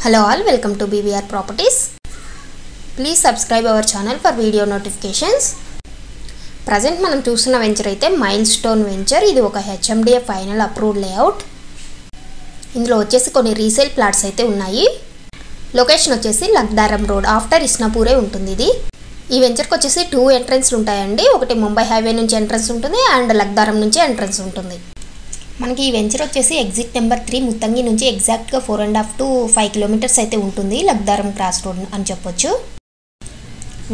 Hello all, welcome to BVR Properties. Please subscribe our channel for video notifications. Present మనం చూస్తున్న venture అయితే milestone venture. ఇది ఒక HMDA final approved layout. ఇందులో వచ్చేసి కొన్ని రీసేల్ ప్లాట్స్ అయితే ఉన్నాయి. లొకేషన్ వచ్చేసి లక్దారం రోడ్ ఆఫ్టర్ ఇస్నాపూరే ఉంటుంది ఇది. ఈ వెంచర్కి వచ్చేసి 2 ఎంట్రన్స్లు ఉంటాయండి. ఒకటి ముంబై హైవే నుంచి ఎంట్రన్స్ ఉంటుంది అండ్ లక్దారం నుంచి ఎంట్రన్స్ ఉంటుంది. మనకి ఈ వెంచర్ వచ్చేసి ఎగ్జిట్ నెంబర్ 3 ముత్తంగి నుంచి ఎగ్జాక్ట్గా 4.5 to 5 కిలోమీటర్స్ అయితే ఉంటుంది. లక్దారం క్రాస్ రోడ్ అని చెప్పొచ్చు.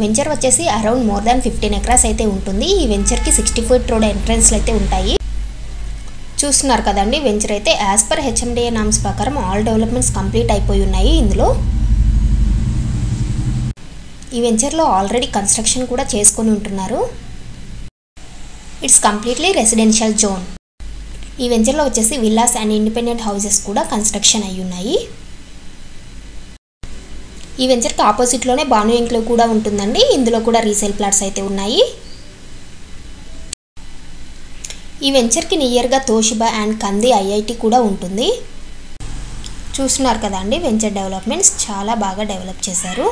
వెంచర్ వచ్చేసి అరౌండ్ మోర్ దాన్ 15 ఎకరాస్ అయితే ఉంటుంది. ఈ వెంచర్కి 60 ఫీట్ రోడ్ ఎంట్రన్స్లు అయితే ఉంటాయి. చూస్తున్నారు కదండి, వెంచర్ అయితే యాజ్ పర్ HMDA నామ్స్ ప్రకారం ఆల్ డెవలప్మెంట్స్ కంప్లీట్ అయిపోయి ఉన్నాయి. ఇందులో ఈ వెంచర్లో ఆల్రెడీ కన్స్ట్రక్షన్ కూడా చేసుకొని ఉంటున్నారు. It's completely residential zone. ఈ వెంచర్లో వచ్చేసి విల్లాస్ అండ్ ఇండిపెండెంట్ హౌసెస్ కూడా కన్స్ట్రక్షన్ అయి ఉన్నాయి. ఈ వెంచర్కి ఆపోజిట్లోనే బాను ఎన్క్లేవ్ కూడా ఉంటుందండి. ఇందులో కూడా రీసేల్ ప్లాట్స్ అయితే ఉన్నాయి. ఈ వెంచర్కి నియర్గా తోషిబా అండ్ కంది IIT కూడా ఉంటుంది. చూస్తున్నారు కదండి, వెంచర్ డెవలప్మెంట్స్ చాలా బాగా డెవలప్ చేశారు.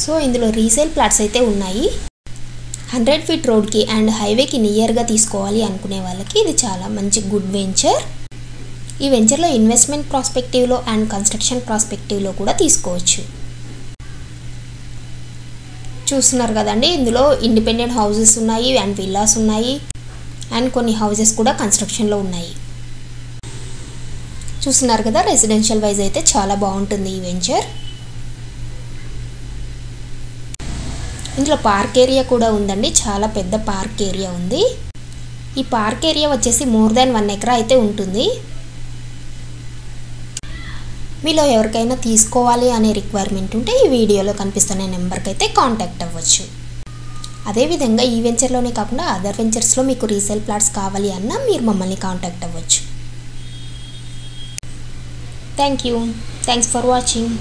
సో ఇందులో రీసేల్ ప్లాట్స్ అయితే ఉన్నాయి. 100 ఫీట్ రోడ్కి అండ్ హైవేకి నియర్గా తీసుకోవాలి అనుకునే వాళ్ళకి ఇది చాలా మంచి గుడ్ వెంచర్. ఈ వెంచర్లో ఇన్వెస్ట్మెంట్ ప్రాస్పెక్టివ్లో అండ్ కన్స్ట్రక్షన్ ప్రాస్పెక్టివ్లో కూడా తీసుకోవచ్చు. చూస్తున్నారు కదండి, ఇందులో ఇండిపెండెంట్ హౌసెస్ ఉన్నాయి అండ్ విల్లాస్ ఉన్నాయి అండ్ కొన్ని హౌసెస్ కూడా కన్స్ట్రక్షన్లో ఉన్నాయి. చూస్తున్నారు కదా, రెసిడెన్షియల్ వైజ్ అయితే చాలా బాగుంటుంది ఈ వెంచర్. ఇందులో పార్క్ ఏరియా కూడా ఉందండి. చాలా పెద్ద పార్క్ ఏరియా ఉంది. ఈ పార్క్ ఏరియా వచ్చేసి మోర్ దాన్ 1 ఎకరా అయితే ఉంటుంది. మీలో ఎవరికైనా తీసుకోవాలి అనే రిక్వైర్మెంట్ ఉంటే ఈ వీడియోలో కనిపిస్తున్న నెంబర్కి అయితే కాంటాక్ట్ అవ్వచ్చు. అదేవిధంగా ఈ వెంచర్లోనే కాకుండా అదర్ వెంచర్స్లో మీకు రీసేల్ ప్లాట్స్ కావాలి అన్నా మీరు మమ్మల్ని కాంటాక్ట్ అవ్వచ్చు. Thanks for watching.